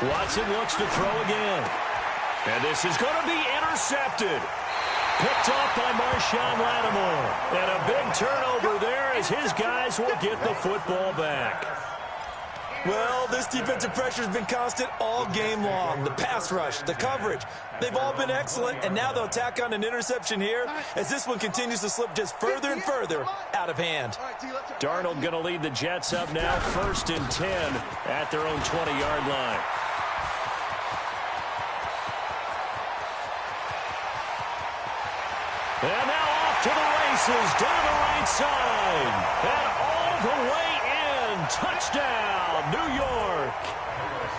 Watson looks to throw again. And this is going to be intercepted. Picked off by Marshawn Lattimore. And a big turnover there as his guys will get the football back. Well, this defensive pressure has been constant all game long. The pass rush, the coverage, they've all been excellent, and now they'll tack on an interception here as this one continues to slip just further and further out of hand. Darnold going to lead the Jets up now, first and 10 at their own 20-yard line. And now off to the races, down the right side, and all the way in, touchdown, New York.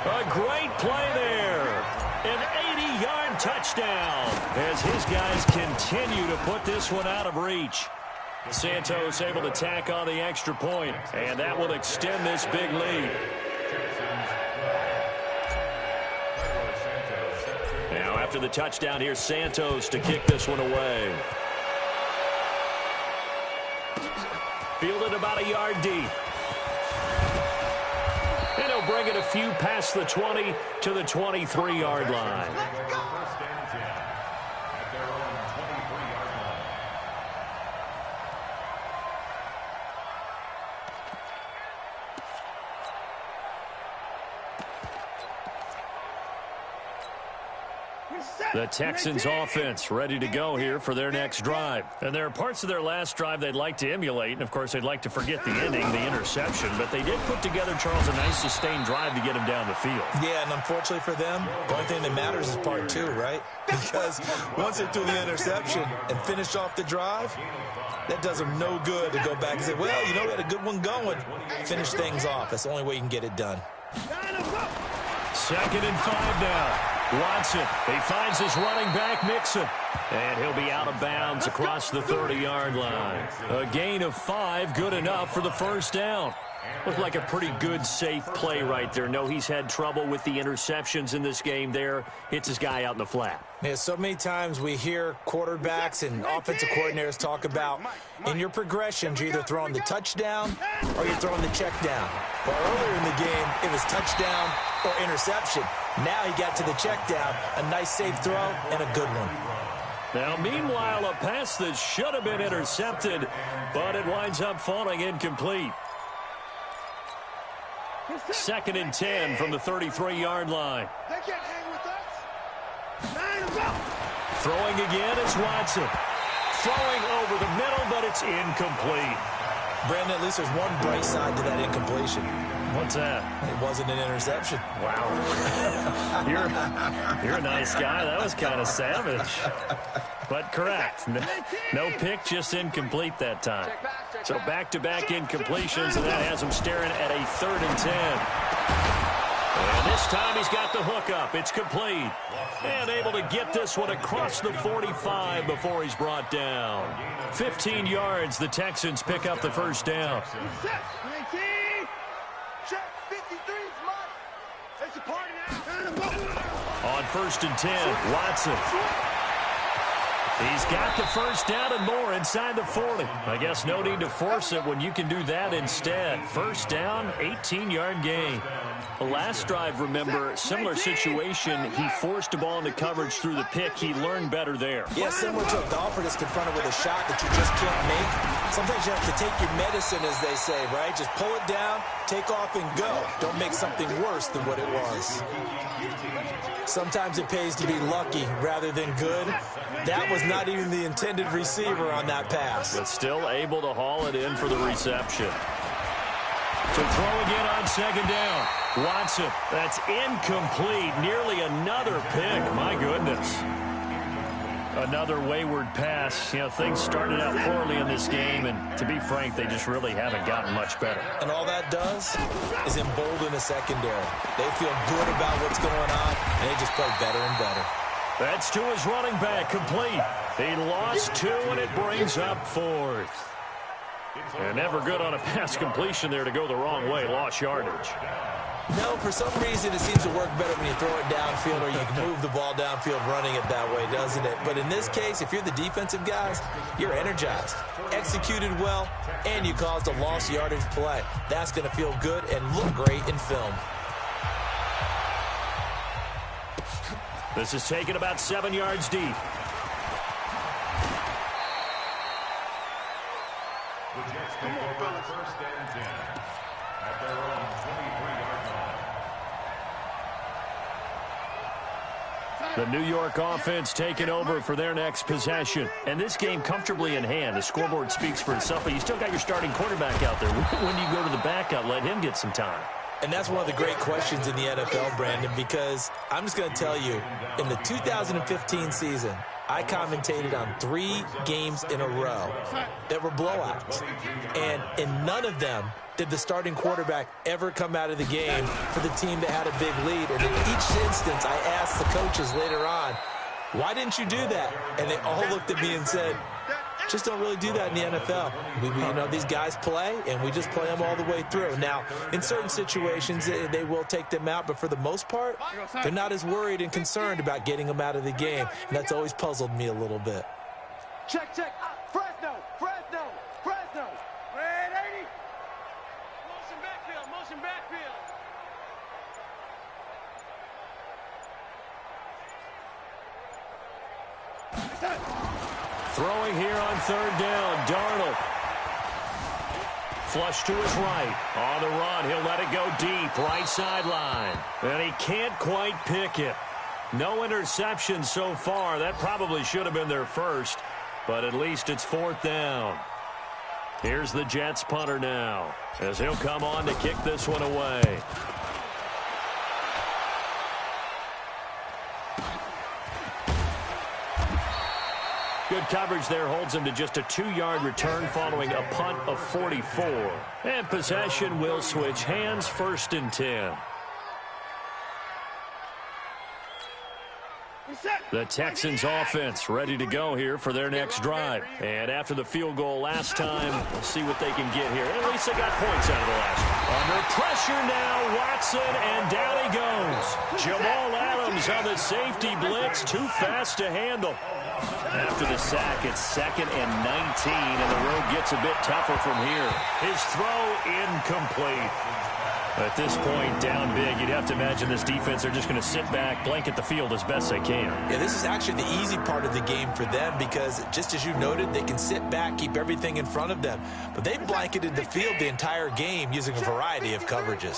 A great play there. An 80-yard touchdown as his guys continue to put this one out of reach. Santos able to tack on the extra point, and that will extend this big lead. Now after the touchdown, here's Santos to kick this one away. Fielded about a yard deep. And he'll bring it a few past the 20 to the 23-yard line. The Texans offense ready to go here for their next drive. And there are parts of their last drive they'd like to emulate. And, of course, they'd like to forget the ending, the interception. But they did put together, Charles, a nice sustained drive to get him down the field. Yeah, and unfortunately for them, the only thing that matters is part two, right? Because once they threw the interception and finished off the drive, that does them no good to go back and say, well, you know, we had a good one going. Finish things off. That's the only way you can get it done. 2nd and 5 now. Watson, he finds his running back, Mixon. And he'll be out of bounds across the 30-yard line. A gain of 5, good enough for the first down. Looked like a pretty good, safe play right there. No, he's had trouble with the interceptions in this game there. Hits his guy out in the flat. Yeah, so many times we hear quarterbacks and offensive coordinators talk about in your progressions, you're either throwing the touchdown or you're throwing the check down. Well, earlier in the game, it was touchdown or interception. Now he got to the check down, a nice safe throw and a good one. Now, meanwhile, a pass that should have been intercepted, but it winds up falling incomplete. 2nd and 10 from the 33-yard line. They can't hang with us. Throwing again is Watson. Throwing over the middle, but it's incomplete. Brandon, at least there's one bright side to that incompletion. What's that? It wasn't an interception. Wow. You're a nice guy. That was kind of savage. But correct. No pick, just incomplete that time. So back-to-back incompletions, and that has him staring at a 3rd and 10. And this time he's got the hook up. It's complete. And able to get this one across the 45 before he's brought down. 15 yards, the Texans pick up the first down. On 1st and 10, Watson. He's got the first down and more inside the 40. I guess no need to force it when you can do that instead. First down, 18-yard gain. The last drive, remember, similar situation. He forced the ball into coverage through the pick. He learned better there. Yeah, similar to a golfer that's confronted with a shot that you just can't make. Sometimes you have to take your medicine, as they say, right? Just pull it down, take off, and go. Don't make something worse than what it was. Sometimes it pays to be lucky rather than good. That was not even the intended receiver on that pass. But still able to haul it in for the reception. So throw again on 2nd down. Watson, that's incomplete. Nearly another pick. My goodness. Another wayward pass. You know, things started out poorly in this game, and to be frank, they just really haven't gotten much better. And all that does is embolden a secondary. They feel good about what's going on, and they just play better and better. That's to his running back, complete. He lost 2, and it brings up 4th. And never good on a pass completion there to go the wrong way. Lost yardage. No, for some reason it seems to work better when you throw it downfield or you can move the ball downfield running it that way, doesn't it? But in this case, if you're the defensive guys, you're energized, executed well, and you caused a lost yardage play. That's going to feel good and look great in film. This is taken about 7 yards deep. The Jets take over 1st and 10 at their own 23-yard line. The New York offense taking over for their next possession. And this game comfortably in hand. The scoreboard speaks for itself, but you still got your starting quarterback out there. When do you go to the backup? Let him get some time. And that's one of the great questions in the NFL, Brandon, because I'm just going to tell you, in the 2015 season, I commentated on 3 games in a row that were blowouts. And in none of them did the starting quarterback ever come out of the game for the team that had a big lead. And in each instance, I asked the coaches later on, why didn't you do that? And they all looked at me and said, just don't really do that in the NFL. You know, these guys play, and we just play them all the way through. Now, in certain situations, they will take them out, but for the most part, they're not as worried and concerned about getting them out of the game, and that's always puzzled me a little bit. Check, check. Fresno, Fresno, Fresno. Red 80. Motion backfield, motion backfield. Throwing here on 3rd down, Darnold. Flush to his right. On the run, he'll let it go deep, right sideline. And he can't quite pick it. No interception so far. That probably should have been their first, but at least it's 4th down. Here's the Jets punter now, as he'll come on to kick this one away. Good coverage there holds him to just a 2-yard return following a punt of 44. And possession will switch hands, 1st and 10. The Texans offense ready to go here for their next drive. And after the field goal last time, we'll see what they can get here. At least they got points out of the last one. Under pressure now, Watson, and down he goes. Jamal Adams on the safety blitz, too fast to handle. After the sack, it's 2nd and 19, and the road gets a bit tougher from here. His throw incomplete. At this point, down big, you'd have to imagine this defense, they're just going to sit back, blanket the field as best they can. Yeah, this is actually the easy part of the game for them because, just as you noted, they can sit back, keep everything in front of them. But they blanketed the field the entire game using a variety of coverages.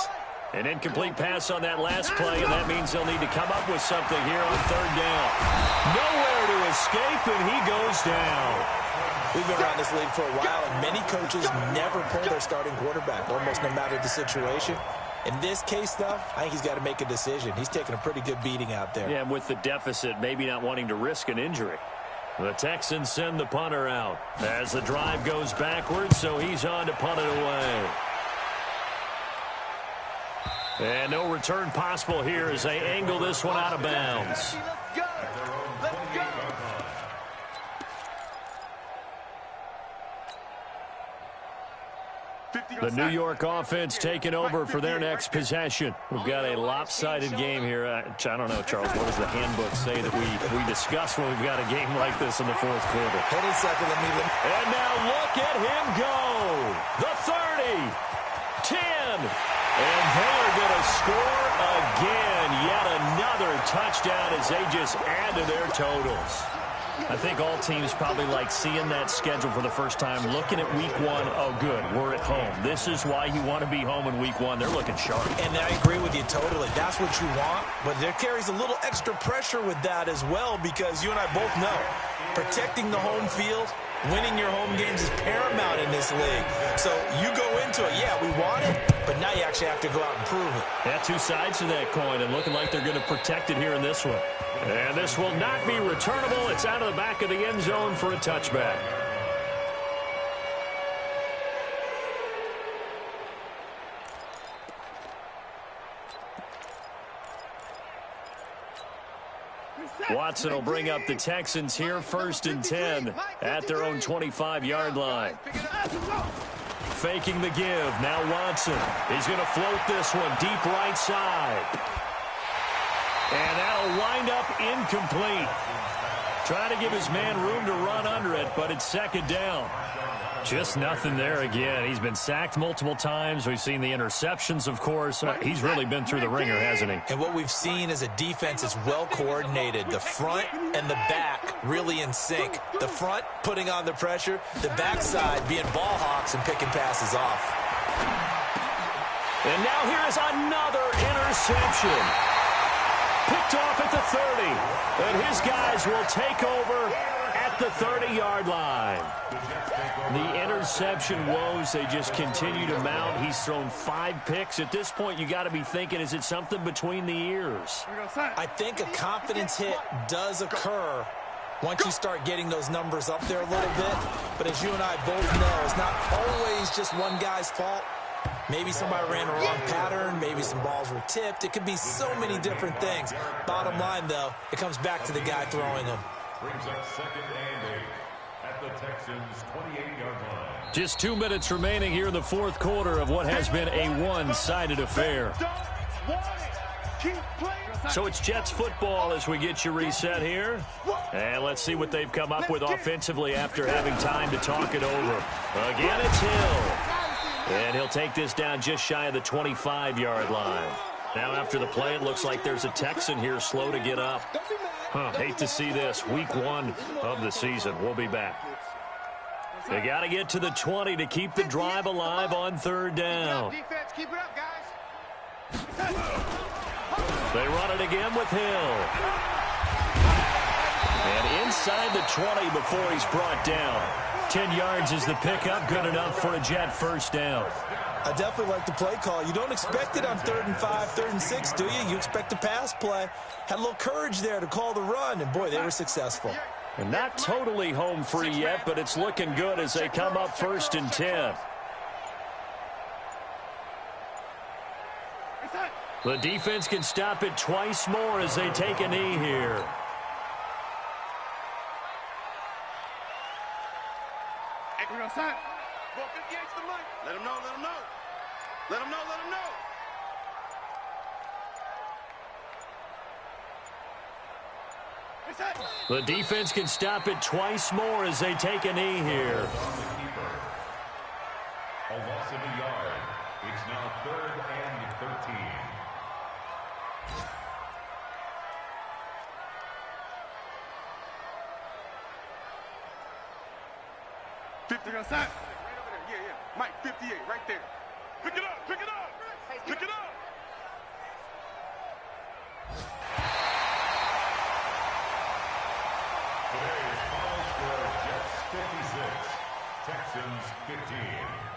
An incomplete pass on that last play, and that means they'll need to come up with something here on 3rd down. Nowhere to escape, and he goes down. We've been around this league for a while, and many coaches never pull their starting quarterback, almost no matter the situation. In this case, though, I think he's got to make a decision. He's taking a pretty good beating out there. Yeah, with the deficit, maybe not wanting to risk an injury. The Texans send the punter out as the drive goes backwards, so he's on to punt it away. And no return possible here as they angle this one out of bounds. Let's go. Let's go. The New York offense taking over for their next possession. We've got a lopsided game here. I don't know, Charles, what does the handbook say that we discuss when we've got a game like this in the 4th quarter? Hold on a second, let me... And now look at him go. The 30, 10, and they're going to score again. Yet another touchdown as they just add to their totals. I think all teams probably like seeing that schedule for the first time, looking at week 1. Oh, good, we're at home. This is why you want to be home in week 1. They're looking sharp. And I agree with you totally. That's what you want, but there carries a little extra pressure with that as well because you and I both know protecting the home field, winning your home games is paramount in this league. So you go into it, yeah, we want it, but now you actually have to go out and prove it. Yeah, 2 sides to that coin, and looking like they're going to protect it here in this one. And this will not be returnable. It's out of the back of the end zone for a touchback. Watson will bring up the Texans here, 1st and 10 at their own 25-yard line. Faking the give. Now Watson. He's going to float this one deep right side. And that'll wind up incomplete. Trying to give his man room to run under it, but it's 2nd down. Just nothing there again. He's been sacked multiple times. We've seen the interceptions, of course. He's really been through the ringer, hasn't he? And what we've seen is a defense that's well coordinated. The front and the back really in sync. The front putting on the pressure, the backside being ball hawks and picking passes off. And now here is another interception. Picked off at the 30. And his guys will take over at the 30-yard line. The interception woes, they just continue to mount. He's thrown 5 picks. At this point, you got to be thinking, is it something between the ears? I think a confidence hit does occur once you start getting those numbers up there a little bit. But as you and I both know, it's not always just one guy's fault. Maybe somebody ran a wrong pattern. Maybe some balls were tipped. It could be so many different things. Bottom line, though, it comes back to the guy throwing them. Brings up 2nd and 8 at the Texans' 28-yard line. Just 2 minutes remaining here in the fourth quarter of what has been a one-sided affair. So it's Jets football as we get you reset here. And let's see what they've come up with offensively after having time to talk it over. Again, it's Hill. And he'll take this down just shy of the 25-yard line. Now after the play, it looks like there's a Texan here slow to get up. Hate to see this. Week 1 of the season. We'll be back. They got to get to the 20 to keep the drive alive on 3rd down. Defense, keep it up, guys. They run it again with Hill. And inside the 20 before he's brought down. 10 yards is the pickup. Good enough for a Jet first down. I definitely like the play call. You don't expect it on 3rd and 5, 3rd and 6, do you? You expect a pass play. Had a little courage there to call the run, and, boy, they were successful. And not totally home free yet, but it's looking good as they come up 1st and 10. The defense can stop it twice more as they take a knee here. We're going to sign. Go 58 to the mic. Let him know, let him know. Let him know, let him know. The defense can stop it twice more as they take a knee here. A loss of a yard. It's now 3rd and 13. They're going to sign. Right over there. Yeah. Mike, 58, right there. Pick it up, pick it up. Pick it up. Today's final score, Jets 56, Texans 15.